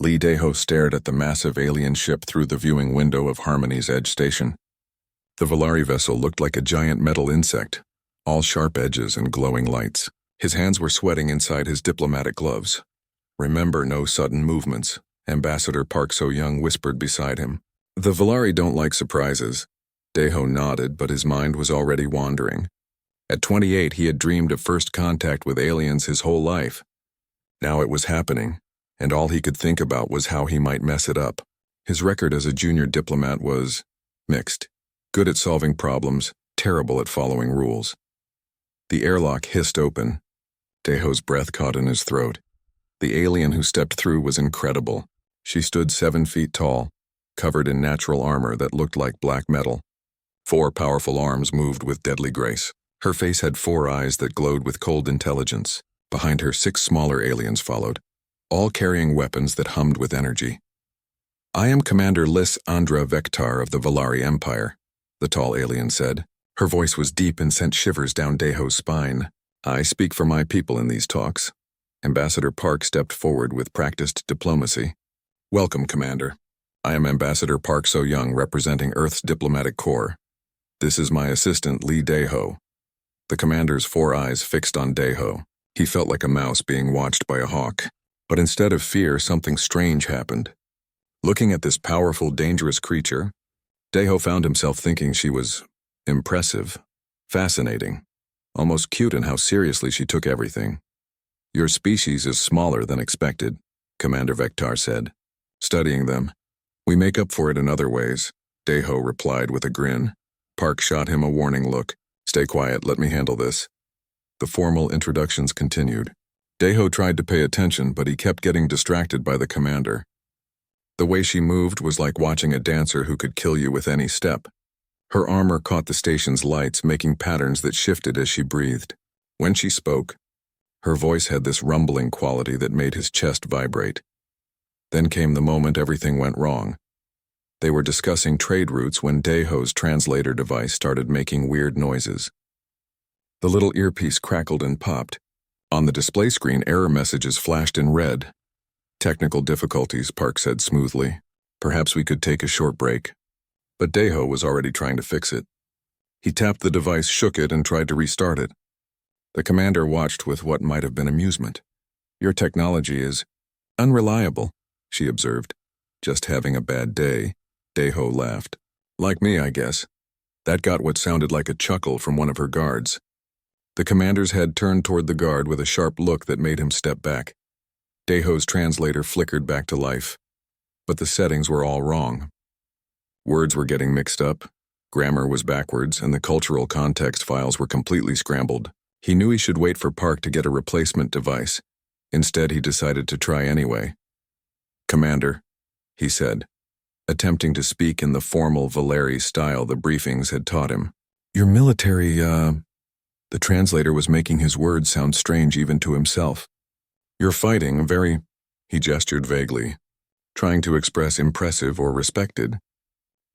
Lee Daho stared at the massive alien ship through the viewing window of Harmony's Edge station. The Valari vessel looked like a giant metal insect, all sharp edges and glowing lights. His hands were sweating inside his diplomatic gloves. "Remember, no sudden movements," Ambassador Park So-young whispered beside him. "The Valari don't like surprises." Daho nodded, but his mind was already wandering. At 28, he had dreamed of first contact with aliens his whole life. Now it was happening, and all he could think about was how he might mess it up. His record as a junior diplomat was mixed. Good at solving problems, terrible at following rules. The airlock hissed open. Daho's breath caught in his throat. The alien who stepped through was incredible. She stood 7 feet tall, covered in natural armor that looked like black metal. 4 powerful arms moved with deadly grace. Her face had 4 eyes that glowed with cold intelligence. Behind her, 6 smaller aliens followed, all carrying weapons that hummed with energy. "I am Commander Liss Andra Vektar of the Valari Empire," the tall alien said. Her voice was deep and sent shivers down Daho's spine. "I speak for my people in these talks." Ambassador Park stepped forward with practiced diplomacy. "Welcome, Commander. I am Ambassador Park So-young, representing Earth's diplomatic corps. This is my assistant, Lee Daho." The commander's 4 eyes fixed on Daho. He felt like a mouse being watched by a hawk. But instead of fear, something strange happened. Looking at this powerful, dangerous creature, Daho found himself thinking she was impressive, fascinating, almost cute in how seriously she took everything. "Your species is smaller than expected," Commander Vektar said. "Studying them, we make up for it in other ways," Daho replied with a grin. Park shot him a warning look. "Stay quiet, let me handle this." The formal introductions continued. Daho tried to pay attention, but he kept getting distracted by the commander. The way she moved was like watching a dancer who could kill you with any step. Her armor caught the station's lights, making patterns that shifted as she breathed. When she spoke, her voice had this rumbling quality that made his chest vibrate. Then came the moment everything went wrong. They were discussing trade routes when Daho's translator device started making weird noises. The little earpiece crackled and popped. On the display screen, error messages flashed in red. "Technical difficulties," Park said smoothly. "Perhaps we could take a short break." But Daho was already trying to fix it. He tapped the device, shook it, and tried to restart it. The commander watched with what might have been amusement. "Your technology is unreliable," she observed. "Just having a bad day," Daho laughed. "Like me, I guess." That got what sounded like a chuckle from one of her guards. The commander's head turned toward the guard with a sharp look that made him step back. Daho's translator flickered back to life. But the settings were all wrong. Words were getting mixed up, grammar was backwards, and the cultural context files were completely scrambled. He knew he should wait for Park to get a replacement device. Instead, he decided to try anyway. "Commander," he said, attempting to speak in the formal Valeri style the briefings had taught him. "Your military, The translator was making his words sound strange even to himself. "You're fighting very," he gestured vaguely, trying to express impressive or respected.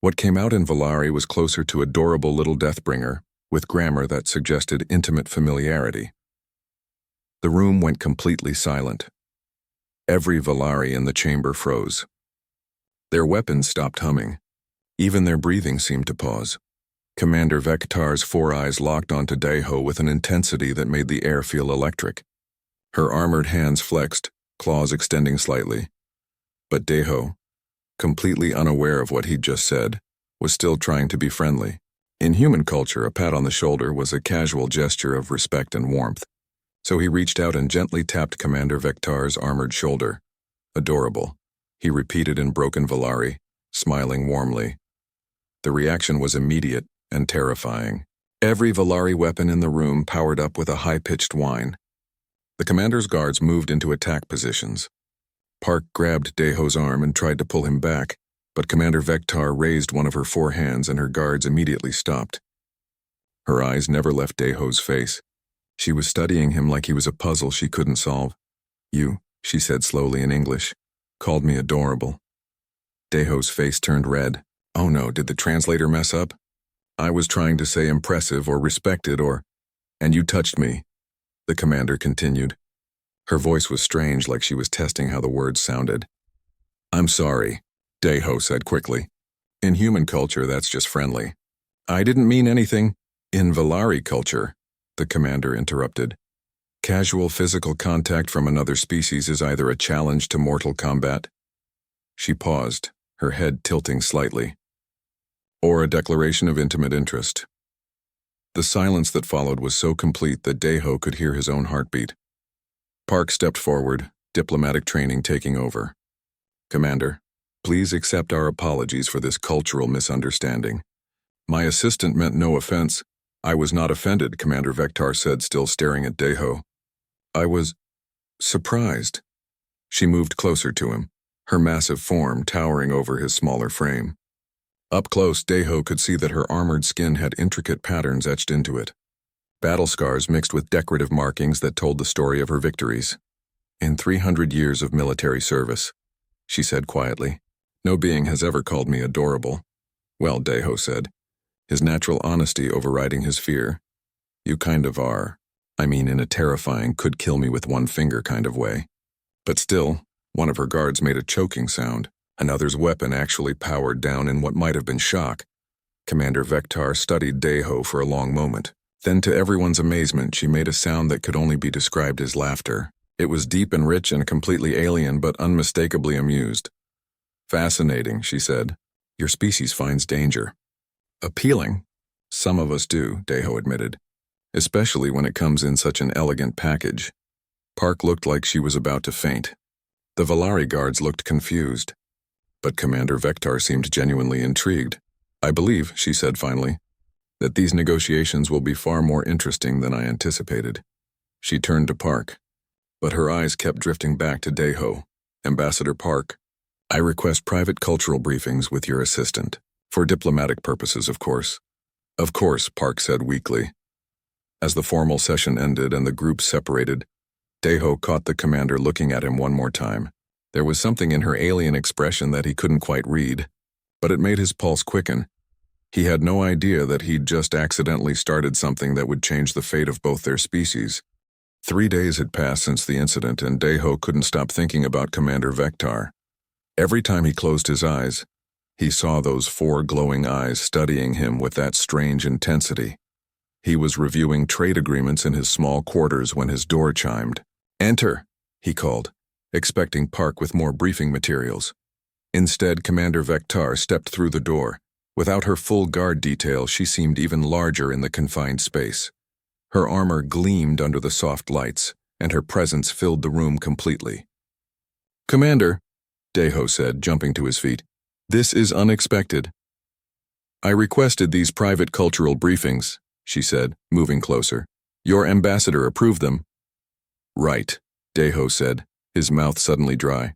What came out in Valari was closer to adorable little Deathbringer, with grammar that suggested intimate familiarity. The room went completely silent. Every Valari in the chamber froze. Their weapons stopped humming. Even their breathing seemed to pause. Commander Vektar's 4 eyes locked onto Daho with an intensity that made the air feel electric. Her armored hands flexed, claws extending slightly. But Daho, completely unaware of what he'd just said, was still trying to be friendly. In human culture, a pat on the shoulder was a casual gesture of respect and warmth. So he reached out and gently tapped Commander Vektar's armored shoulder. "Adorable," he repeated in broken Valari, smiling warmly. The reaction was immediate and terrifying. Every Valari weapon in the room powered up with a high-pitched whine. The commander's guards moved into attack positions. Park grabbed Daho's arm and tried to pull him back, but Commander Vektar raised one of her 4 hands and her guards immediately stopped. Her eyes never left Daho's face. She was studying him like he was a puzzle she couldn't solve. "You," she said slowly in English, "called me adorable." Daho's face turned red. Oh no, did the translator mess up? "I was trying to say impressive or respected or, and you touched me," the commander continued. Her voice was strange, like she was testing how the words sounded. I'm sorry, Deho said quickly. In human culture, that's just friendly. I didn't mean anything. In Valari culture, the commander interrupted. Casual physical contact from another species is either a challenge to mortal combat. She paused, her head tilting slightly. Or a declaration of intimate interest. The silence that followed was so complete that Deho could hear his own heartbeat. Park stepped forward, diplomatic training taking over. Commander, please accept our apologies for this cultural misunderstanding. My assistant meant no offense. I was not offended, Commander Vectar said, still staring at Deho. I was surprised. She moved closer to him, her massive form towering over his smaller frame. Up close, Deho could see that her armored skin had intricate patterns etched into it. Battle scars mixed with decorative markings that told the story of her victories. In 300 years of military service, she said quietly, no being has ever called me adorable. Well, Deho said, his natural honesty overriding his fear. You kind of are. I mean, in a terrifying, could kill me with one finger kind of way. But still, one of her guards made a choking sound. Another's weapon actually powered down in what might have been shock. Commander Vectar studied Deho for a long moment. Then, to everyone's amazement, she made a sound that could only be described as laughter. It was deep and rich and completely alien, but unmistakably amused. Fascinating, she said. Your species finds danger. Appealing? Some of us do, Deho admitted. Especially when it comes in such an elegant package. Park looked like she was about to faint. The Valari guards looked confused. But Commander Vectar seemed genuinely intrigued. I believe, she said finally, that these negotiations will be far more interesting than I anticipated. She turned to Park, but her eyes kept drifting back to Deho. Ambassador Park, I request private cultural briefings with your assistant. For diplomatic purposes, of course. Of course, Park said weakly. As the formal session ended and the group separated, Deho caught the commander looking at him one more time. There was something in her alien expression that he couldn't quite read, but it made his pulse quicken. He had no idea that he'd just accidentally started something that would change the fate of both their species. 3 days had passed since the incident, and Deho couldn't stop thinking about Commander Vectar. Every time he closed his eyes, he saw those 4 glowing eyes studying him with that strange intensity. He was reviewing trade agreements in his small quarters when his door chimed. Enter, he called, expecting Park with more briefing materials. Instead, Commander Vectar stepped through the door. Without her full guard detail, she seemed even larger in the confined space. Her armor gleamed under the soft lights, and her presence filled the room completely. Commander, Deho said, jumping to his feet, this is unexpected. I requested these private cultural briefings, she said, moving closer. Your ambassador approved them. Right, Deho said, his mouth suddenly dry.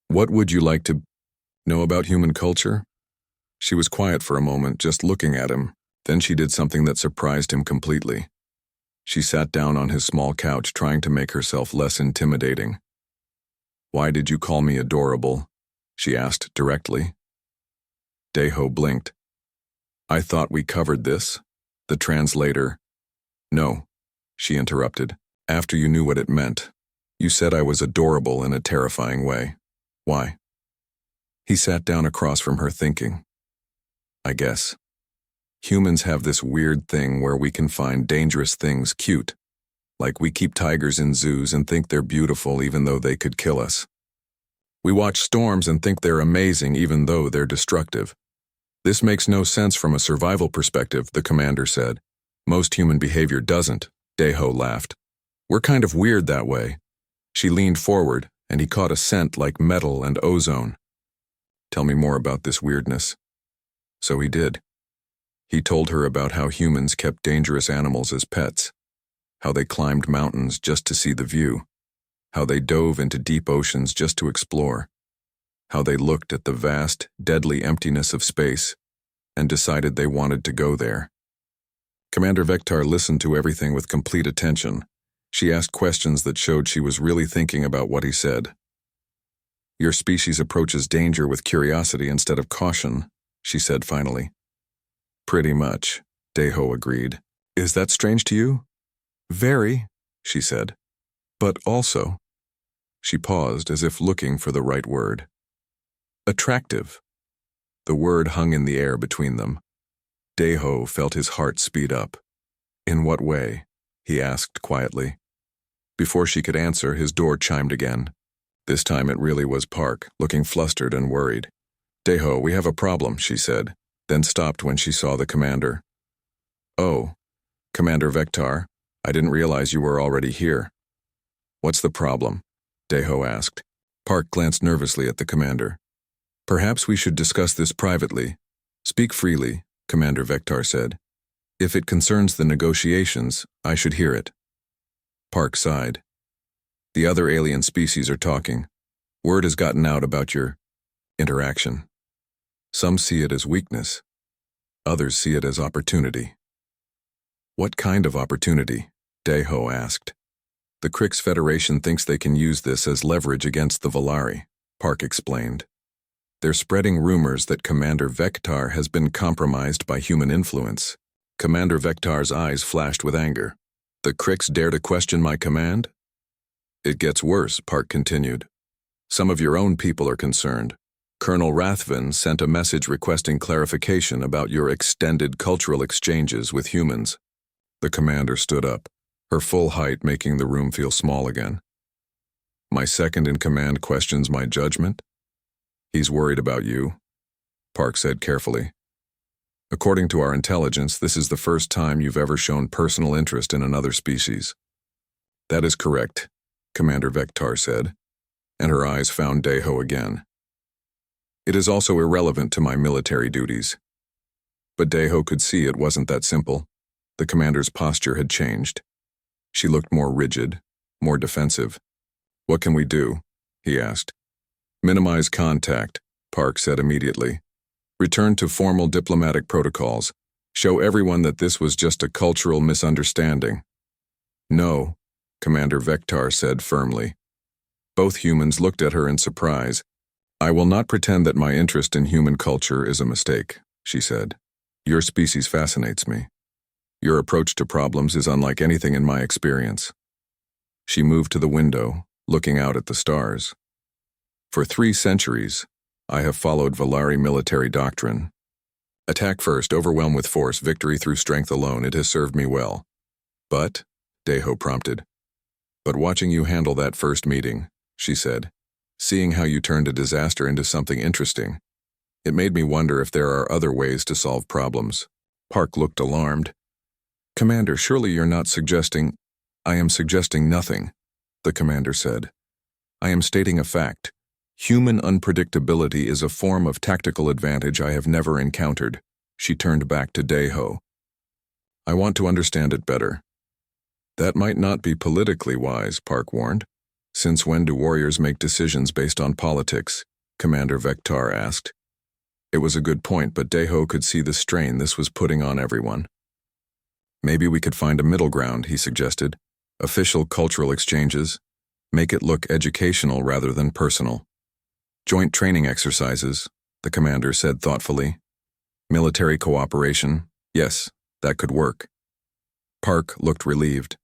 What would you like to know about human culture? She was quiet for a moment, just looking at him. Then she did something that surprised him completely. She sat down on his small couch, trying to make herself less intimidating. Why did you call me adorable? She asked directly. Deho blinked. I thought we covered this. The translator. No, she interrupted. After you knew what it meant. You said I was adorable in a terrifying way. Why? He sat down across from her, thinking. I guess. Humans have this weird thing where we can find dangerous things cute. Like we keep tigers in zoos and think they're beautiful even though they could kill us. We watch storms and think they're amazing even though they're destructive. This makes no sense from a survival perspective, the commander said. Most human behavior doesn't, Deho laughed. We're kind of weird that way. She leaned forward, and he caught a scent like metal and ozone. Tell me more about this weirdness. So he did. He told her about how humans kept dangerous animals as pets, how they climbed mountains just to see the view, how they dove into deep oceans just to explore, how they looked at the vast, deadly emptiness of space and decided they wanted to go there. Commander Vectar listened to everything with complete attention. She asked questions that showed she was really thinking about what he said. Your species approaches danger with curiosity instead of caution, she said finally. Pretty much, Deho agreed. Is that strange to you? Very, she said. But also. She paused as if looking for the right word. Attractive. The word hung in the air between them. Daeho felt his heart speed up. In what way? He asked quietly. Before she could answer, his door chimed again. This time it really was Park, looking flustered and worried. Daeho, we have a problem, she said, then stopped when she saw the commander. Oh, Commander Vector, I didn't realize you were already here. What's the problem? Daeho asked. Park glanced nervously at the commander. Perhaps we should discuss this privately. Speak freely, Commander Vector said. If it concerns the negotiations, I should hear it. Park sighed. The other alien species are talking. Word has gotten out about your interaction. Some see it as weakness. Others see it as opportunity. What kind of opportunity? Daeho asked. The Krix Federation thinks they can use this as leverage against the Volari, Park explained. They're spreading rumors that Commander Vector has been compromised by human influence. Commander Vector's eyes flashed with anger. The Krix dare to question my command? It gets worse, Park continued. Some of your own people are concerned. Colonel Rathven sent a message requesting clarification about your extended cultural exchanges with humans. The commander stood up, her full height making the room feel small again. My second-in-command questions my judgment? He's worried about you, Park said carefully. According to our intelligence, this is the first time you've ever shown personal interest in another species. That is correct, Commander Vector said, and her eyes found Daeho again. It is also irrelevant to my military duties. But Daeho could see it wasn't that simple. The commander's posture had changed. She looked more rigid, more defensive. What can we do? He asked. Minimize contact, Park said immediately. Return to formal diplomatic protocols. Show everyone that this was just a cultural misunderstanding. No, Commander Vector said firmly. Both humans looked at her in surprise. I will not pretend that my interest in human culture is a mistake, she said. Your species fascinates me. Your approach to problems is unlike anything in my experience. She moved to the window, looking out at the stars. For 3 centuries, I have followed Volari military doctrine. Attack first, overwhelm with force, victory through strength alone. It has served me well. But, Daeho prompted. But watching you handle that first meeting, she said, seeing how you turned a disaster into something interesting, it made me wonder if there are other ways to solve problems. Park looked alarmed. Commander, surely you're not suggesting— I am suggesting nothing, the commander said. I am stating a fact. Human unpredictability is a form of tactical advantage I have never encountered. She turned back to Daeho. I want to understand it better. That might not be politically wise, Park warned. Since when do warriors make decisions based on politics? Commander Vector asked. It was a good point, but Daeho could see the strain this was putting on everyone. Maybe we could find a middle ground, he suggested. Official cultural exchanges. Make it look educational rather than personal. Joint training exercises, the commander said thoughtfully. Military cooperation. Yes, that could work. Park looked relieved.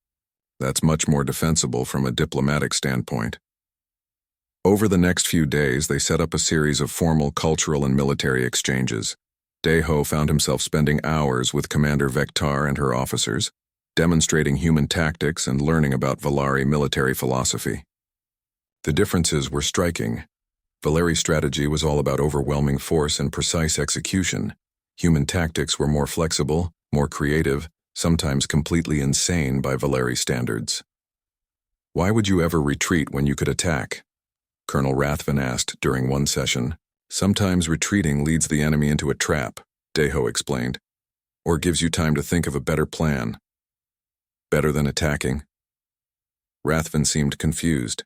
That's much more defensible from a diplomatic standpoint. Over the next few days, they set up a series of formal cultural and military exchanges. Daeho found himself spending hours with Commander Vector and her officers, demonstrating human tactics and learning about Volari military philosophy. The differences were striking. Volari's strategy was all about overwhelming force and precise execution. Human tactics were more flexible, more creative, sometimes completely insane by Volari standards. Why would you ever retreat when you could attack? Colonel Rathven asked during one session. Sometimes retreating leads the enemy into a trap, Daeho explained, or gives you time to think of a better plan. Better than attacking? Rathven seemed confused.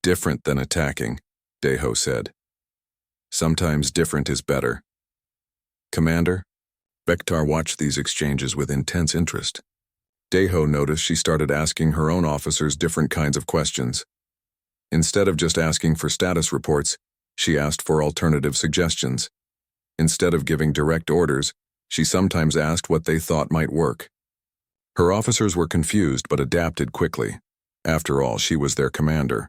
Different than attacking, Daeho said. Sometimes different is better. Commander? Vector watched these exchanges with intense interest. Daeho noticed she started asking her own officers different kinds of questions. Instead of just asking for status reports, she asked for alternative suggestions. Instead of giving direct orders, she sometimes asked what they thought might work. Her officers were confused but adapted quickly. After all, she was their commander.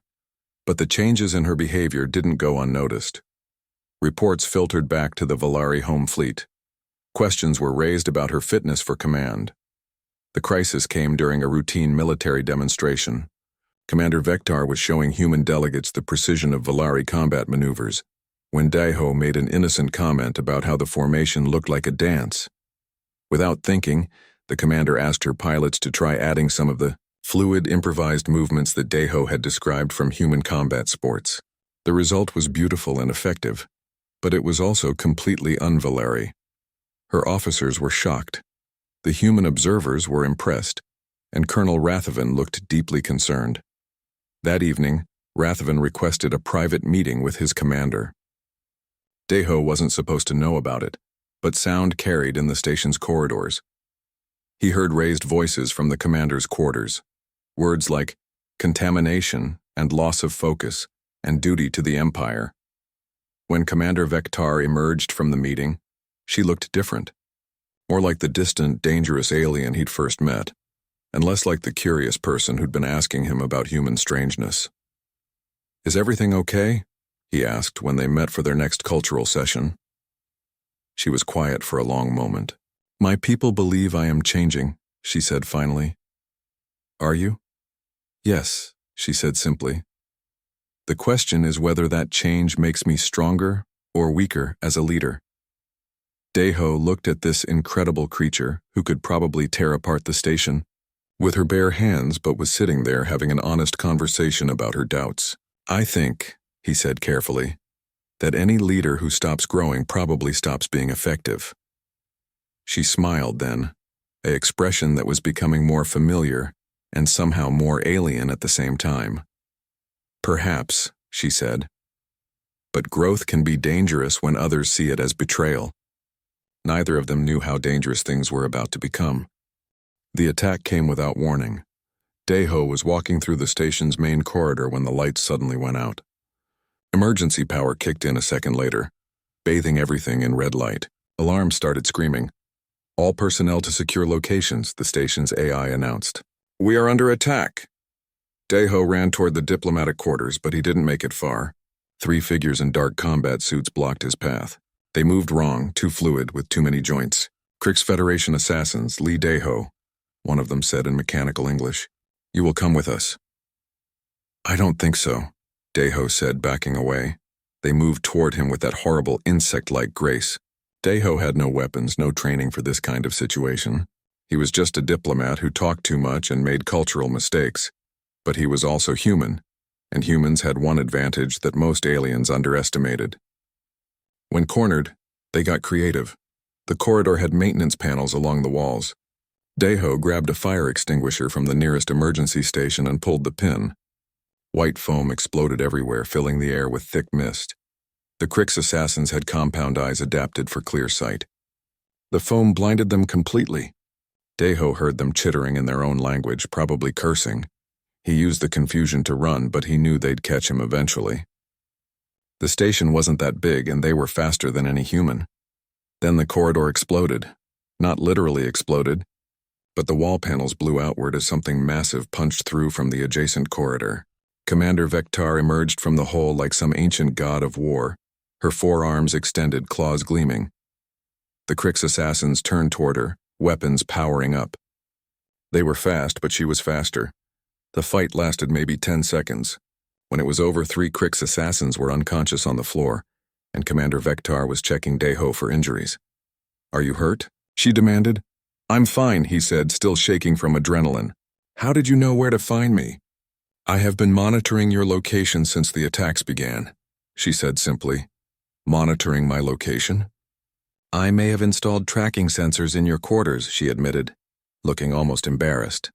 But the changes in her behavior didn't go unnoticed. Reports filtered back to the Valari home fleet. Questions were raised about her fitness for command. The crisis came during a routine military demonstration. Commander Vector was showing human delegates the precision of Valari combat maneuvers, when Daiho made an innocent comment about how the formation looked like a dance. Without thinking, the commander asked her pilots to try adding some of the fluid, improvised movements that Daiho had described from human combat sports. The result was beautiful and effective, but it was also completely un-Valari. Her officers were shocked. The human observers were impressed, and Colonel Rathavan looked deeply concerned. That evening, Rathavan requested a private meeting with his commander. Daiho wasn't supposed to know about it, but sound carried in the station's corridors. He heard raised voices from the commander's quarters, words like contamination and loss of focus and duty to the Empire. When Commander Vector emerged from the meeting, she looked different, more like the distant, dangerous alien he'd first met, and less like the curious person who'd been asking him about human strangeness. "Is everything okay?" he asked when they met for their next cultural session. She was quiet for a long moment. "My people believe I am changing," she said finally. "Are you?" "Yes," she said simply. "The question is whether that change makes me stronger or weaker as a leader." Daiho looked at this incredible creature who could probably tear apart the station with her bare hands, but was sitting there having an honest conversation about her doubts. "I think," he said carefully, "that any leader who stops growing probably stops being effective." She smiled then, an expression that was becoming more familiar and somehow more alien at the same time. "Perhaps," she said, "but growth can be dangerous when others see it as betrayal." Neither of them knew how dangerous things were about to become. The attack came without warning. Daiho was walking through the station's main corridor when the lights suddenly went out. Emergency power kicked in a second later, bathing everything in red light. Alarms started screaming. "All personnel to secure locations," the station's AI announced. "We are under attack." Daiho ran toward the diplomatic quarters, but he didn't make it far. 3 figures in dark combat suits blocked his path. They moved wrong, too fluid, with too many joints. "Krix Federation assassins, Lee Daiho," one of them said in mechanical English. "You will come with us." "I don't think so," Daiho said, backing away. They moved toward him with that horrible insect-like grace. Daiho had no weapons, no training for this kind of situation. He was just a diplomat who talked too much and made cultural mistakes. But he was also human, and humans had one advantage that most aliens underestimated. When cornered, they got creative. The corridor had maintenance panels along the walls. Daiho grabbed a fire extinguisher from the nearest emergency station and pulled the pin. White foam exploded everywhere, filling the air with thick mist. The Krix assassins had compound eyes adapted for clear sight. The foam blinded them completely. Daiho heard them chittering in their own language, probably cursing. He used the confusion to run, but he knew they'd catch him eventually. The station wasn't that big, and they were faster than any human. Then the corridor exploded. Not literally exploded, but the wall panels blew outward as something massive punched through from the adjacent corridor. Commander Vector emerged from the hole like some ancient god of war, her forearms extended, claws gleaming. The Krix assassins turned toward her, weapons powering up. They were fast, but she was faster. The fight lasted maybe 10 seconds. When it was over, 3 Krix assassins were unconscious on the floor, and Commander Vector was checking Daiho for injuries. "Are you hurt?" she demanded. "I'm fine," he said, still shaking from adrenaline. "How did you know where to find me?" "I have been monitoring your location since the attacks began," she said simply. "Monitoring my location?" "I may have installed tracking sensors in your quarters," she admitted, looking almost embarrassed.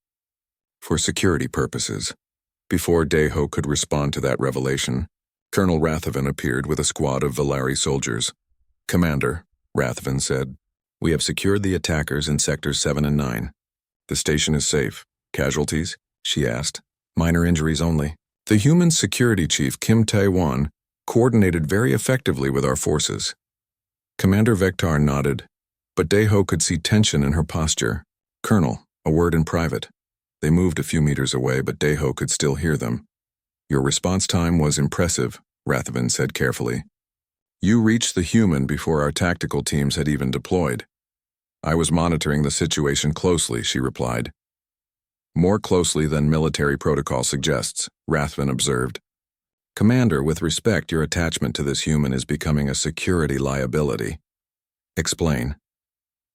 "For security purposes." Before Daiho could respond to that revelation, Colonel Rathavan appeared with a squad of Valari soldiers. "Commander," Rathavan said, "we have secured the attackers in sectors 7 and 9. The station is safe. Casualties?" she asked. "Minor injuries only." The human security chief, Kim Tae-won, coordinated very effectively with our forces. Commander Vector nodded, but Daiho could see tension in her posture. "Colonel, a word in private." They moved a few meters away, but Daiho could still hear them. "Your response time was impressive," Rathavan said carefully. You reached the human before our tactical teams had even deployed. I was monitoring the situation closely, she replied. More closely than military protocol suggests, Rathven observed. Commander, with respect, your attachment to this human is becoming a security liability. Explain.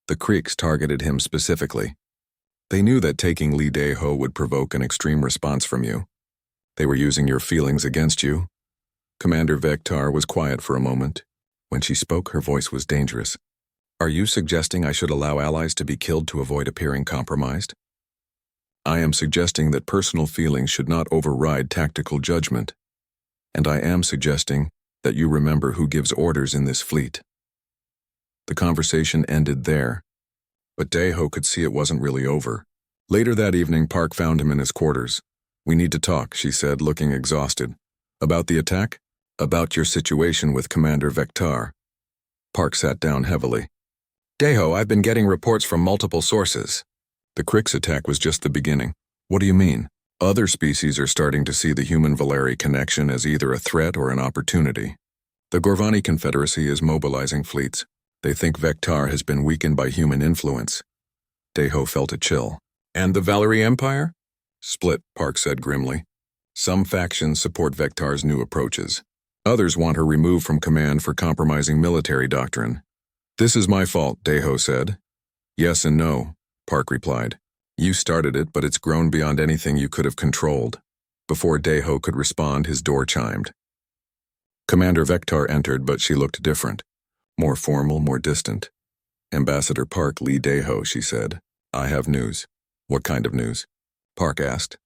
The Creeks targeted him specifically. They knew that taking Lee Dae-ho would provoke an extreme response from you. They were using your feelings against you. Commander Vectar was quiet for a moment. When she spoke, her voice was dangerous. Are you suggesting I should allow allies to be killed to avoid appearing compromised? I am suggesting that personal feelings should not override tactical judgment. And I am suggesting that you remember who gives orders in this fleet. The conversation ended there, but Dae-ho could see it wasn't really over. Later that evening, Park found him in his quarters. We need to talk, she said, looking exhausted. About the attack? About your situation with Commander Vectar. Park sat down heavily. Dae-ho, I've been getting reports from multiple sources. The Crix attack was just the beginning. What do you mean? Other species are starting to see the human-Valeri connection as either a threat or an opportunity. The Gorvani Confederacy is mobilizing fleets. They think Vectar has been weakened by human influence. Dae-ho felt a chill. And the Valerie Empire? Split, Park said grimly. Some factions support Vectar's new approaches. Others want her removed from command for compromising military doctrine. This is my fault, Dae-ho said. Yes and no, Park replied. You started it, but it's grown beyond anything you could have controlled. Before Dae-ho could respond, his door chimed. Commander Vectar entered, but she looked different. More formal, more distant. Ambassador Park Lee Dae-ho, she said. I have news. What kind of news? Park asked.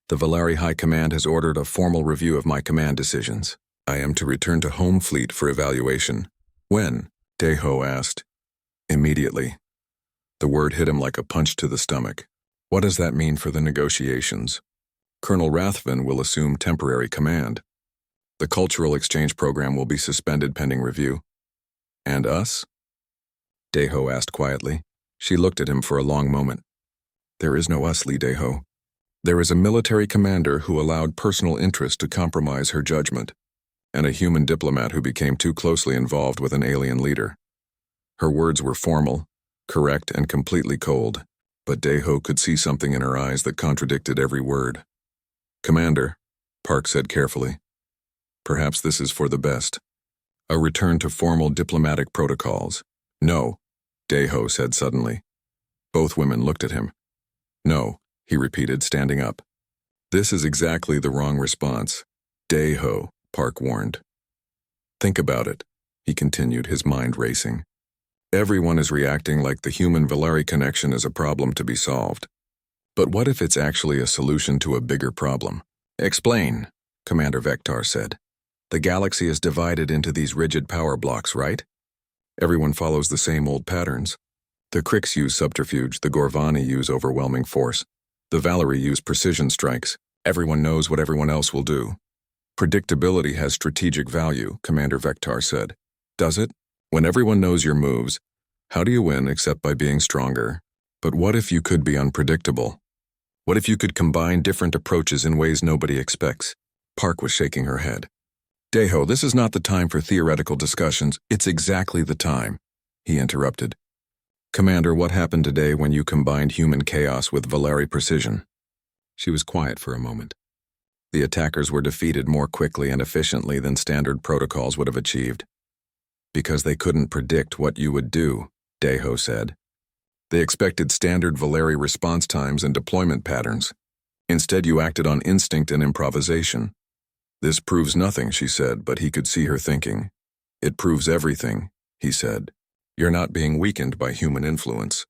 The Valeri High Command has ordered a formal review of my command decisions. I am to return to home fleet for evaluation. When? Dae-ho asked. Immediately. The word hit him like a punch to the stomach. What does that mean for the negotiations? Colonel Rathven will assume temporary command. The cultural exchange program will be suspended pending review. And us? Dae-ho asked quietly. She looked at him for a long moment. There is no us, Lee Dae-ho. There is a military commander who allowed personal interest to compromise her judgment, and a human diplomat who became too closely involved with an alien leader. Her words were formal, correct, and completely cold, but Dae-ho could see something in her eyes that contradicted every word. Commander, Park said carefully, perhaps this is for the best. A return to formal diplomatic protocols. No, Dae-ho said suddenly. Both women looked at him. No, he repeated, standing up. This is exactly the wrong response. Dae-ho, Park warned. Think about it, he continued, his mind racing. Everyone is reacting like the human-Valeri connection is a problem to be solved. But what if it's actually a solution to a bigger problem? Explain, Commander Vectar said. The galaxy is divided into these rigid power blocks, right? Everyone follows the same old patterns. The Crix use subterfuge, the Gorvani use overwhelming force. The Valeri use precision strikes. Everyone knows what everyone else will do. Predictability has strategic value, Commander Vectar said. Does it? When everyone knows your moves, how do you win except by being stronger? But what if you could be unpredictable? What if you could combine different approaches in ways nobody expects? Park was shaking her head. Dae-ho, this is not the time for theoretical discussions. It's exactly the time, he interrupted. Commander, what happened today when you combined human chaos with Valeri precision? She was quiet for a moment. The attackers were defeated more quickly and efficiently than standard protocols would have achieved. Because they couldn't predict what you would do, Dae-ho said. They expected standard Valeri response times and deployment patterns. Instead, you acted on instinct and improvisation. This proves nothing, she said, but he could see her thinking. It proves everything, he said. You're not being weakened by human influence.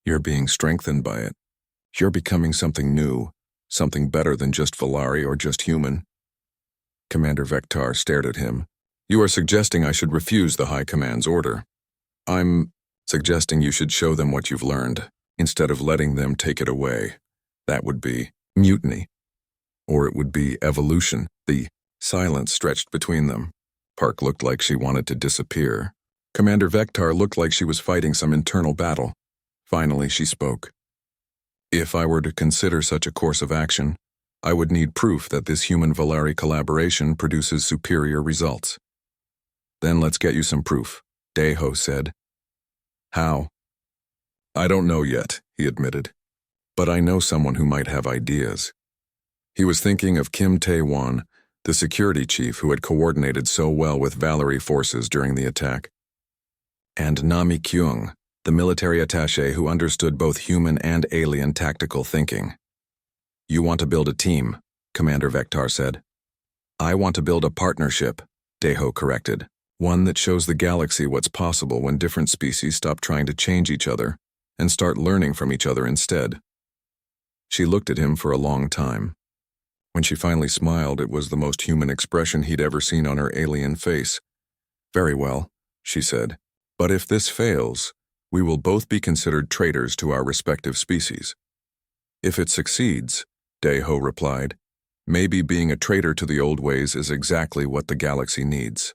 You're being strengthened by it. You're becoming something new, something better than just Valeri or just human. Commander Vectar stared at him. You are suggesting I should refuse the High Command's order. I'm suggesting you should show them what you've learned, instead of letting them take it away. That would be mutiny. Or it would be evolution. The silence stretched between them. Park looked like she wanted to disappear. Commander Vectar looked like she was fighting some internal battle. Finally, she spoke. If I were to consider such a course of action, I would need proof that this human-Valeri collaboration produces superior results. Then let's get you some proof, Daeho said. How? I don't know yet, he admitted. But I know someone who might have ideas. He was thinking of Kim Tae-won, the security chief who had coordinated so well with Valerie forces during the attack. And Nami Kyung, the military attaché who understood both human and alien tactical thinking. You want to build a team, Commander Vector said. I want to build a partnership, Daeho corrected. One that shows the galaxy what's possible when different species stop trying to change each other and start learning from each other instead. She looked at him for a long time. When she finally smiled, it was the most human expression he'd ever seen on her alien face. Very well, she said. But if this fails, we will both be considered traitors to our respective species. If it succeeds, Daeho replied, maybe being a traitor to the old ways is exactly what the galaxy needs.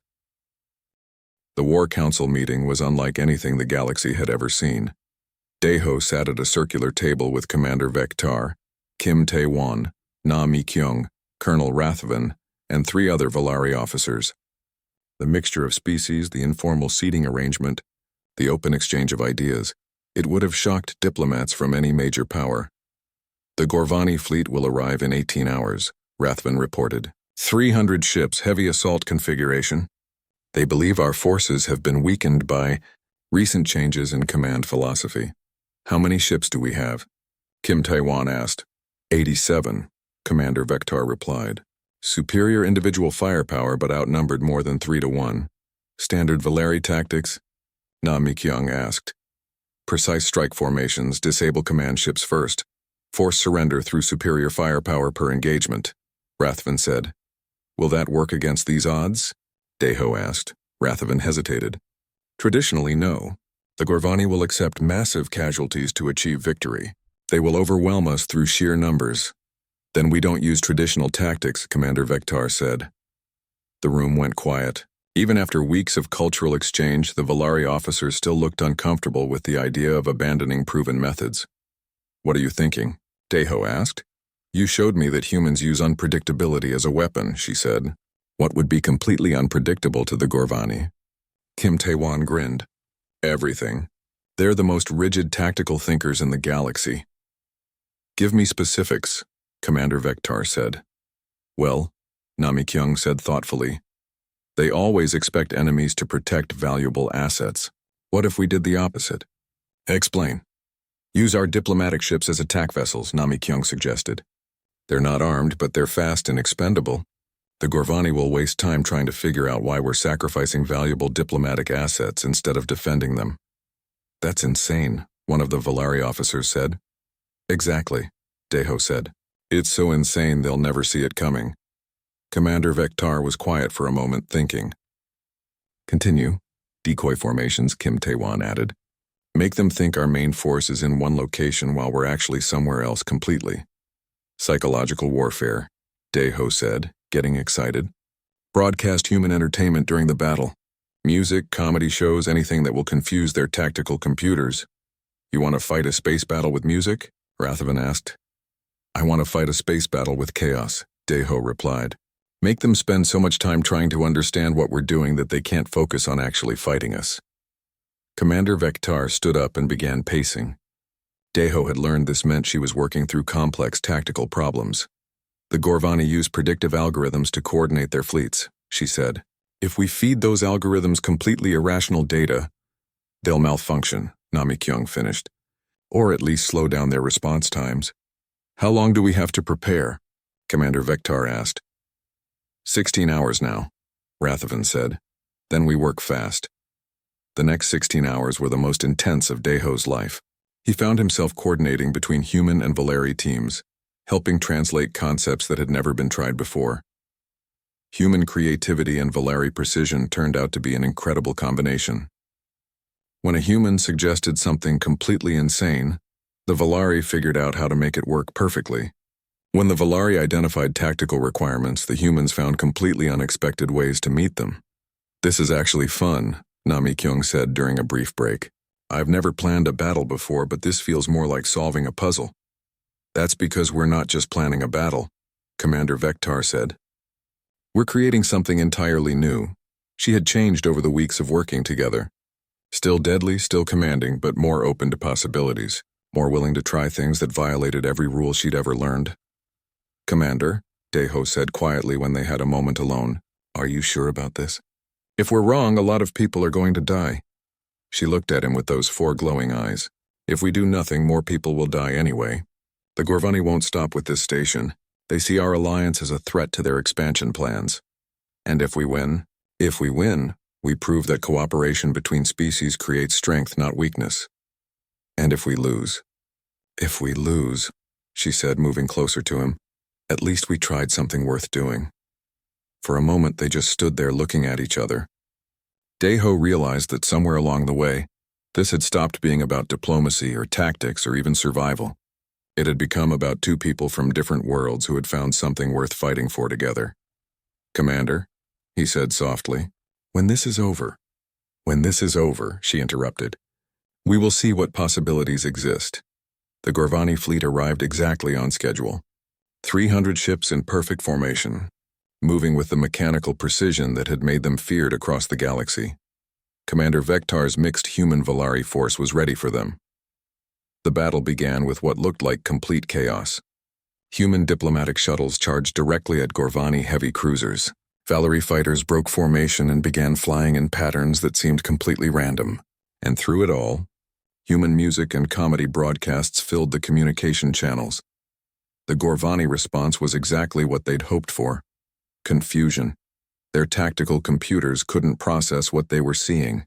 The War Council meeting was unlike anything the galaxy had ever seen. Daeho sat at a circular table with Commander Vector, Kim Tae-won, Na Mi-kyung, Colonel Rathven, and 3 other Valari officers. The mixture of species, the informal seating arrangement, the open exchange of ideas, it would have shocked diplomats from any major power. The Gorvani fleet will arrive in 18 hours, Rathven reported. 300 ships, heavy assault configuration. They believe our forces have been weakened by recent changes in command philosophy. How many ships do we have? Kim Tae-won asked. 87, Commander Vector replied. Superior individual firepower but outnumbered more than 3 to 1. Standard Valeri tactics? Na Mi-kyung asked. Precise strike formations, disable command ships first. Force surrender through superior firepower per engagement, Rathven said. Will that work against these odds? Daeho asked. Rathven hesitated. Traditionally, no. The Gorvani will accept massive casualties to achieve victory. They will overwhelm us through sheer numbers. Then we don't use traditional tactics, Commander Vector said. The room went quiet. Even after weeks of cultural exchange, the Valari officers still looked uncomfortable with the idea of abandoning proven methods. What are you thinking? Daeho asked. You showed me that humans use unpredictability as a weapon, she said. What would be completely unpredictable to the Gorvani? Kim Tae-won grinned. Everything. They're the most rigid tactical thinkers in the galaxy. Give me specifics, Commander Vector said. Well, Na Mi-kyung said thoughtfully. They always expect enemies to protect valuable assets. What if we did the opposite? Explain. Use our diplomatic ships as attack vessels, Na Mi-kyung suggested. They're not armed, but they're fast and expendable. The Gorvani will waste time trying to figure out why we're sacrificing valuable diplomatic assets instead of defending them. That's insane, one of the Valari officers said. Exactly, Daeho said. It's so insane they'll never see it coming. Commander Vector was quiet for a moment, thinking. Continue. Decoy formations, Kim Tae-won added. Make them think our main force is in one location while we're actually somewhere else completely. Psychological warfare, Daeho said, getting excited. Broadcast human entertainment during the battle. Music, comedy shows, anything that will confuse their tactical computers. You want to fight a space battle with music? Rathven asked. I want to fight a space battle with chaos, Daeho replied. Make them spend so much time trying to understand what we're doing that they can't focus on actually fighting us. Commander Vector stood up and began pacing. Daeho had learned this meant she was working through complex tactical problems. The Gorvani use predictive algorithms to coordinate their fleets, she said. If we feed those algorithms completely irrational data, they'll malfunction, Na Mi-kyung finished. Or at least slow down their response times. How long do we have to prepare? Commander Vector asked. 16 hours now, Rathven said. Then we work fast. The next 16 hours were the most intense of Daeho's life. He found himself coordinating between human and Valeri teams, helping translate concepts that had never been tried before. Human creativity and Valeri precision turned out to be an incredible combination. When a human suggested something completely insane, the Valari figured out how to make it work perfectly. When the Valari identified tactical requirements, the humans found completely unexpected ways to meet them. This is actually fun, Na Mi-kyung said during a brief break. I've never planned a battle before, but this feels more like solving a puzzle. That's because we're not just planning a battle, Commander Vector said. We're creating something entirely new, She had changed over the weeks of working together. Still deadly, still commanding, but more open to possibilities, more willing to try things that violated every rule she'd ever learned. "Commander," Deho said quietly when they had a moment alone, "are you sure about this? If we're wrong, a lot of people are going to die." She looked at him with those 4 glowing eyes. "If we do nothing, more people will die anyway. The Gorvani won't stop with this station. They see our alliance as a threat to their expansion plans. And if we win, we prove that cooperation between species creates strength, not weakness. And if we lose, she said, moving closer to him, at least we tried something worth doing." For a moment, they just stood there looking at each other. Deho realized that somewhere along the way, this had stopped being about diplomacy or tactics or even survival. It had become about 2 people from different worlds who had found something worth fighting for together. "Commander," he said softly, when this is over, she interrupted, "we will see what possibilities exist." The Gorvani fleet arrived exactly on schedule. 300 ships in perfect formation, moving with the mechanical precision that had made them feared across the galaxy. Commander Vektar's mixed human-Volari force was ready for them. The battle began with what looked like complete chaos. Human diplomatic shuttles charged directly at Gorvani heavy cruisers. Valkyrie fighters broke formation and began flying in patterns that seemed completely random. And through it all, human music and comedy broadcasts filled the communication channels. The Gorvani response was exactly what they'd hoped for: confusion. Their tactical computers couldn't process what they were seeing.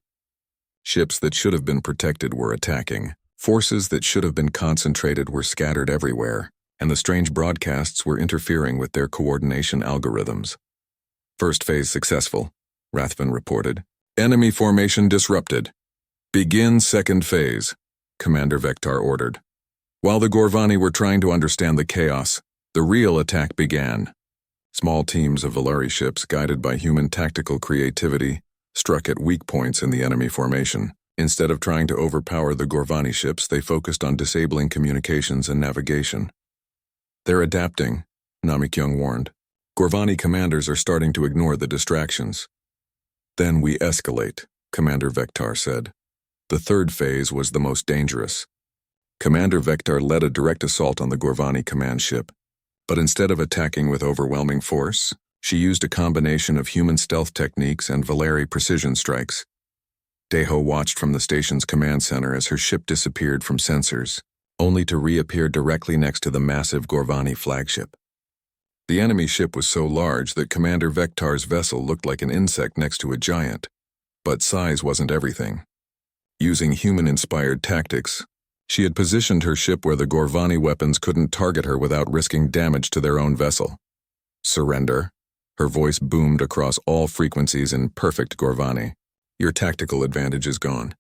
Ships that should have been protected were attacking. Forces that should have been concentrated were scattered everywhere, and the strange broadcasts were interfering with their coordination algorithms. "First phase successful," Rathven reported. "Enemy formation disrupted. Begin second phase," Commander Vektar ordered. While the Gorvani were trying to understand the chaos, the real attack began. Small teams of Volari ships, guided by human tactical creativity, struck at weak points in the enemy formation. Instead of trying to overpower the Gorvani ships, they focused on disabling communications and navigation. "They're adapting," Namikyung warned. "Gorvani commanders are starting to ignore the distractions." "Then we escalate," Commander Vektar said. The third phase was the most dangerous. Commander Vektar led a direct assault on the Gorvani command ship, but instead of attacking with overwhelming force, she used a combination of human stealth techniques and Volari precision strikes. Deho watched from the station's command center as her ship disappeared from sensors, only to reappear directly next to the massive Gorvani flagship. The enemy ship was so large that Commander Vektar's vessel looked like an insect next to a giant, but size wasn't everything. Using human-inspired tactics, she had positioned her ship where the Gorvani weapons couldn't target her without risking damage to their own vessel. "Surrender." Her voice boomed across all frequencies in perfect Gorvani. "Your tactical advantage is gone.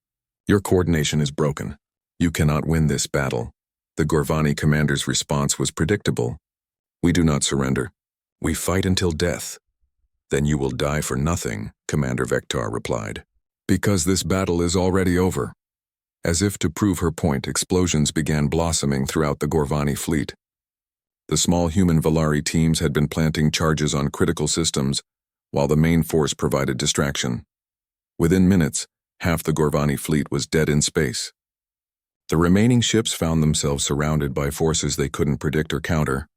Your coordination is broken. You cannot win this battle." The Gorvani commander's response was predictable. "We do not surrender. We fight until death." "Then you will die for nothing," Commander Vektar replied. "Because this battle is already over." As if to prove her point, explosions began blossoming throughout the Gorvani fleet. The small human Volari teams had been planting charges on critical systems, while the main force provided distraction. Within minutes, half the Gorvani fleet was dead in space. The remaining ships found themselves surrounded by forces they couldn't predict or counter.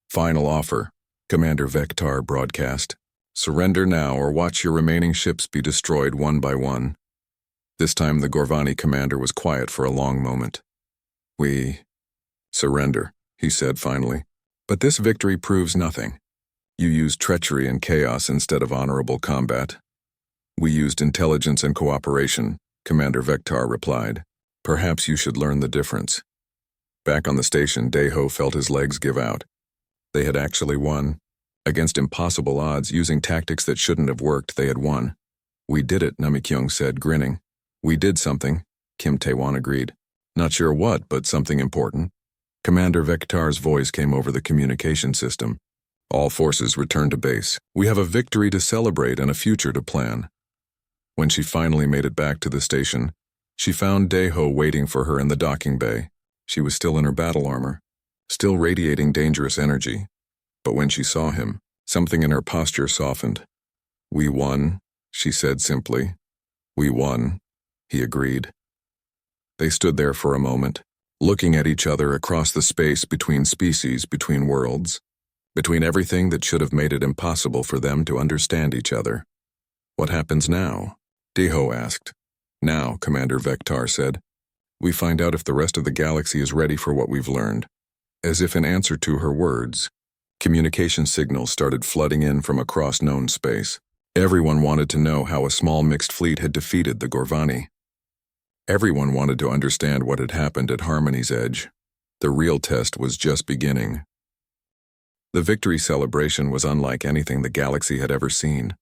"Final offer," Commander Vektar broadcast. "Surrender now or watch your remaining ships be destroyed one by one." This time the Gorvani commander was quiet for a long moment. "We surrender," he said finally. "But this victory proves nothing. You used treachery and chaos instead of honorable combat." "We used intelligence and cooperation," Commander Vektar replied. "Perhaps you should learn the difference." Back on the station, Deho felt his legs give out. They had actually won. Against impossible odds, using tactics that shouldn't have worked, they had won. "We did it," Namikyung said, grinning. "We did something," Kim Tae-won agreed. "Not sure what, but something important." Commander Vektar's voice came over the communication system. "All forces return to base. We have a victory to celebrate and a future to plan." When she finally made it back to the station, she found Deho waiting for her in the docking bay. She was still in her battle armor, still radiating dangerous energy. But when she saw him, something in her posture softened. "We won," she said simply. We won, he agreed. They stood there for a moment, looking at each other across the space between species, between worlds, between everything that should have made it impossible for them to understand each other. What happens now? Deho asked. Now, Commander Vectar said. We find out if the rest of the galaxy is ready for what we've learned. As if in answer to her words, communication signals started flooding in from across known space. Everyone wanted to know how a small mixed fleet had defeated the Gorvani. Everyone wanted to understand what had happened at Harmony's Edge. The real test was just beginning. The victory celebration was unlike anything the galaxy had ever seen.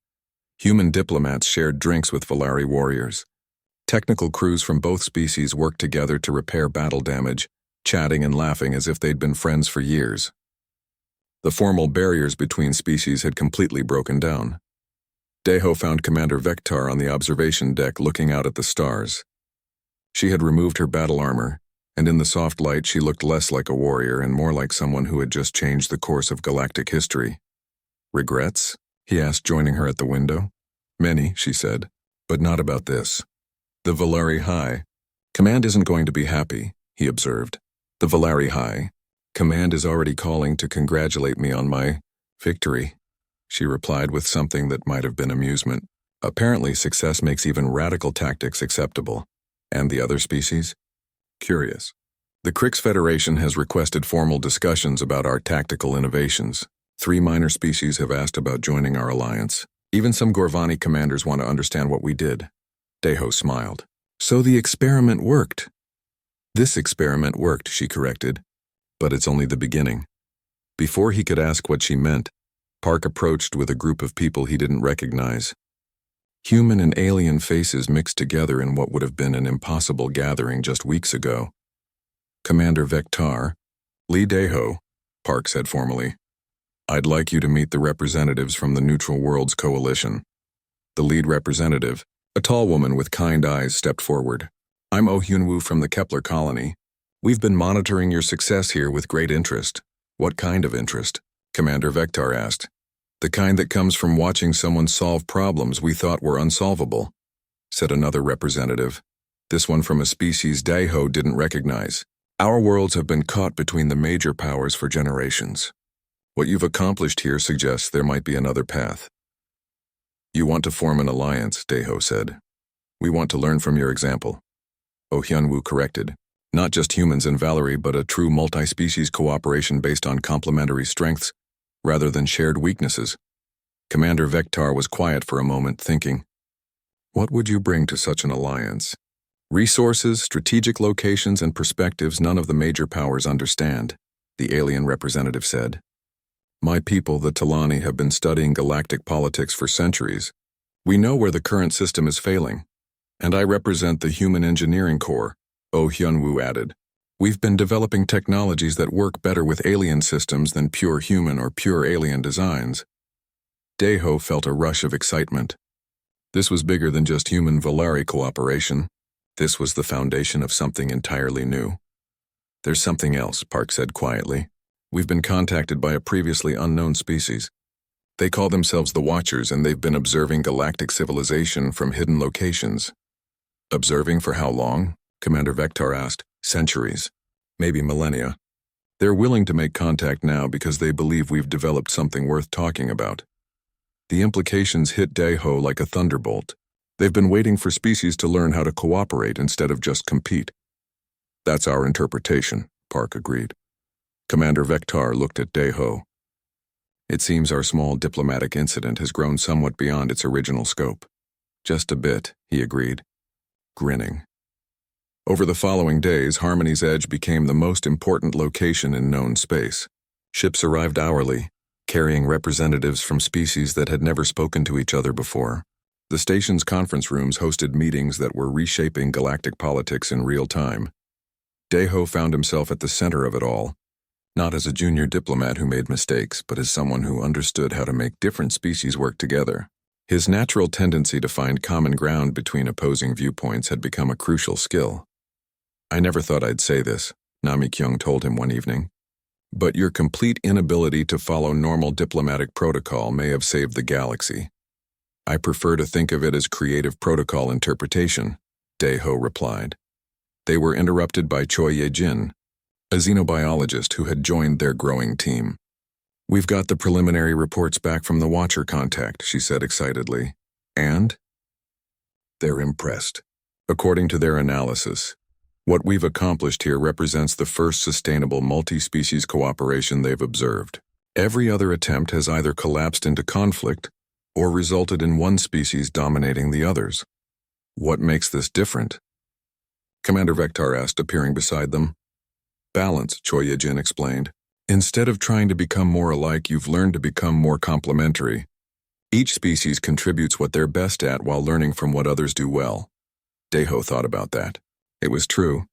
Human diplomats shared drinks with Valari warriors. Technical crews from both species worked together to repair battle damage, chatting and laughing as if they'd been friends for years. The formal barriers between species had completely broken down. Deho found Commander Vectar on the observation deck looking out at the stars. She had removed her battle armor, and in the soft light she looked less like a warrior and more like someone who had just changed the course of galactic history. Regrets? He asked, joining her at the window. Many, she said, but not about this. The Valari High. Command isn't going to be happy, he observed. The Valari High. Command is already calling to congratulate me on my victory, she replied with something that might have been amusement. Apparently success makes even radical tactics acceptable. And the other species? Curious. The Crix Federation has requested formal discussions about our tactical innovations. 3 minor species have asked about joining our alliance. Even some Gorvani commanders want to understand what we did. Deho smiled. So the experiment worked. This experiment worked, she corrected. But it's only the beginning. Before he could ask what she meant, Park approached with a group of people he didn't recognize. Human and alien faces mixed together in what would have been an impossible gathering just weeks ago. Commander Vectar, Lee Deho, Park said formally. I'd like you to meet the representatives from the Neutral Worlds Coalition. The lead representative, a tall woman with kind eyes, stepped forward. I'm Oh Hyunwoo from the Kepler colony. We've been monitoring your success here with great interest. What kind of interest? Commander Vectar asked. The kind that comes from watching someone solve problems we thought were unsolvable, said another representative. This one from a species Deho didn't recognize. Our worlds have been caught between the major powers for generations. What you've accomplished here suggests there might be another path. You want to form an alliance, Deho said. We want to learn from your example. Oh Hyunwoo corrected. Not just humans and Valerie, but a true multi-species cooperation based on complementary strengths, rather than shared weaknesses. Commander Vectar was quiet for a moment, thinking, what would you bring to such an alliance? Resources, strategic locations, and perspectives none of the major powers understand, the alien representative said. My people, the Talani, have been studying galactic politics for centuries. We know where the current system is failing. And I represent the Human Engineering Corps, Oh Hyunwoo added. We've been developing technologies that work better with alien systems than pure human or pure alien designs. Deho felt a rush of excitement. This was bigger than just human-Valari cooperation. This was the foundation of something entirely new. There's something else, Park said quietly. We've been contacted by a previously unknown species. They call themselves the Watchers, and they've been observing galactic civilization from hidden locations. Observing for how long? Commander Vectar asked. Centuries. Maybe millennia. They're willing to make contact now because they believe we've developed something worth talking about. The implications hit Deho like a thunderbolt. They've been waiting for species to learn how to cooperate instead of just compete. That's our interpretation, Park agreed. Commander Vectar looked at Deho. It seems our small diplomatic incident has grown somewhat beyond its original scope. Just a bit, he agreed, grinning. Over the following days, Harmony's Edge became the most important location in known space. Ships arrived hourly, carrying representatives from species that had never spoken to each other before. The station's conference rooms hosted meetings that were reshaping galactic politics in real time. Deho found himself at the center of it all, not as a junior diplomat who made mistakes, but as someone who understood how to make different species work together. His natural tendency to find common ground between opposing viewpoints had become a crucial skill. I never thought I'd say this, Nami-kyung told him one evening. But your complete inability to follow normal diplomatic protocol may have saved the galaxy. I prefer to think of it as creative protocol interpretation, Daeho replied. They were interrupted by Choi Ye-jin, a xenobiologist who had joined their growing team. We've got the preliminary reports back from the Watcher contact, she said excitedly. And? They're impressed. According to their analysis, what we've accomplished here represents the first sustainable multi-species cooperation they've observed. Every other attempt has either collapsed into conflict or resulted in one species dominating the others. What makes this different? Commander Vector asked, appearing beside them. Balance, Choi Ye-jin explained. Instead of trying to become more alike, you've learned to become more complementary. Each species contributes what they're best at while learning from what others do well. Daeho thought about that. It was true.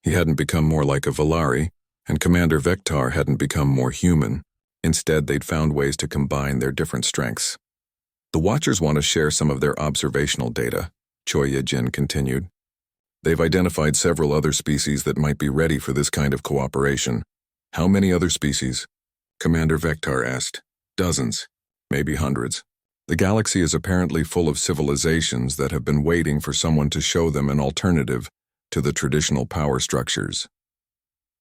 He hadn't become more like a Valari, and Commander Vector hadn't become more human. Instead, they'd found ways to combine their different strengths. The Watchers want to share some of their observational data, Choi Ye-jin continued. They've identified several other species that might be ready for this kind of cooperation. How many other species? Commander Vector asked. Dozens, maybe hundreds. The galaxy is apparently full of civilizations that have been waiting for someone to show them an alternative to the traditional power structures.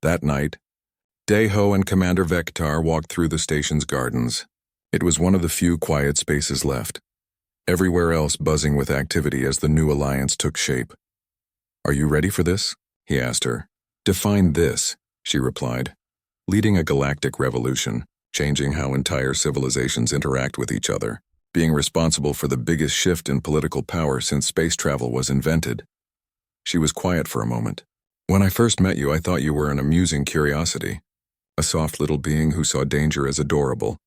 That night, Daeho and Commander Vector walked through the station's gardens. It was one of the few quiet spaces left, everywhere else buzzing with activity as the new alliance took shape. Are you ready for this? He asked her. Define this, she replied. Leading a galactic revolution, changing how entire civilizations interact with each other, being responsible for the biggest shift in political power since space travel was invented. She was quiet for a moment. When I first met you, I thought you were an amusing curiosity, a soft little being who saw danger as adorable.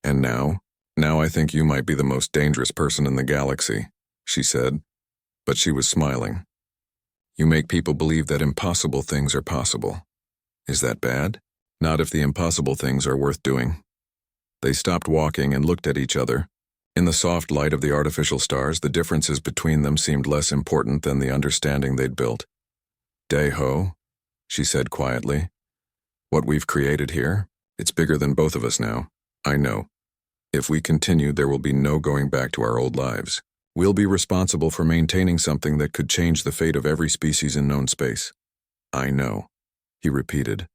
And now I think you might be the most dangerous person in the galaxy, she said, but she was smiling. You make people believe that impossible things are possible. Is that bad? Not if the impossible things are worth doing. They stopped walking and looked at each other. In the soft light of the artificial stars, the differences between them seemed less important than the understanding they'd built. Daeho, she said quietly. What we've created here, it's bigger than both of us now. I know. If we continue, there will be no going back to our old lives. We'll be responsible for maintaining something that could change the fate of every species in known space. I know, he repeated.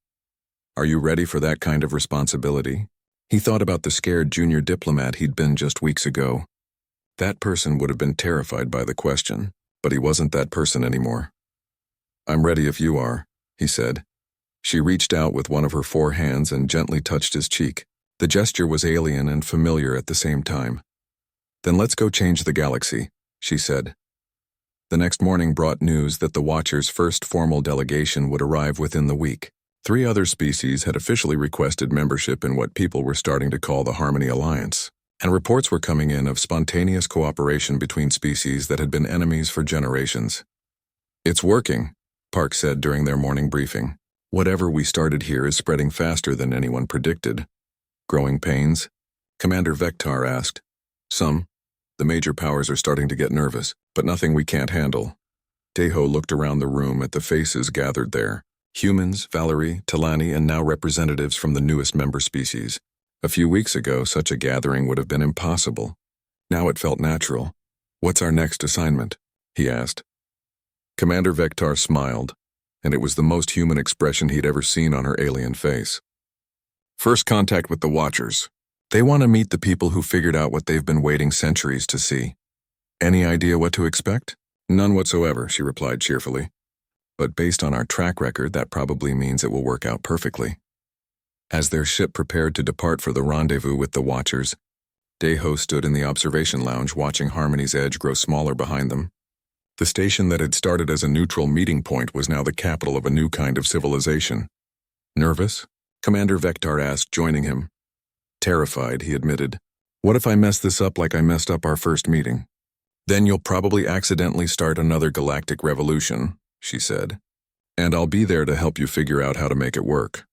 Are you ready for that kind of responsibility? He thought about the scared junior diplomat he'd been just weeks ago. That person would have been terrified by the question, but he wasn't that person anymore. I'm ready if you are, he said. She reached out with one of her 4 hands and gently touched his cheek. The gesture was alien and familiar at the same time. Then let's go change the galaxy, she said. The next morning brought news that the Watchers' first formal delegation would arrive within the week. 3 other species had officially requested membership in what people were starting to call the Harmony Alliance, and reports were coming in of spontaneous cooperation between species that had been enemies for generations. It's working, Park said during their morning briefing. Whatever we started here is spreading faster than anyone predicted. Growing pains? Commander Vector asked. Some. The major powers are starting to get nervous, but nothing we can't handle. Daeho looked around the room at the faces gathered there. Humans, Valerie, Talani, and now representatives from the newest member species. A few weeks ago, such a gathering would have been impossible. Now it felt natural. What's our next assignment? He asked. Commander Vector smiled, and it was the most human expression he'd ever seen on her alien face. First contact with the Watchers. They want to meet the people who figured out what they've been waiting centuries to see. Any idea what to expect? None whatsoever, she replied cheerfully. But based on our track record, that probably means it will work out perfectly. As their ship prepared to depart for the rendezvous with the Watchers, Daeho stood in the observation lounge watching Harmony's edge grow smaller behind them. The station that had started as a neutral meeting point was now the capital of a new kind of civilization. Nervous? Commander Vector asked, joining him. Terrified, he admitted. What if I mess this up like I messed up our first meeting? Then you'll probably accidentally start another galactic revolution, she said. And I'll be there to help you figure out how to make it work.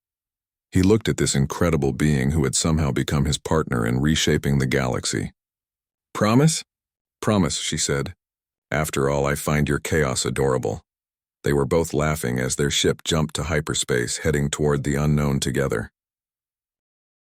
He looked at this incredible being who had somehow become his partner in reshaping the galaxy. Promise? Promise, she said. After all, I find your chaos adorable. They were both laughing as their ship jumped to hyperspace, heading toward the unknown together.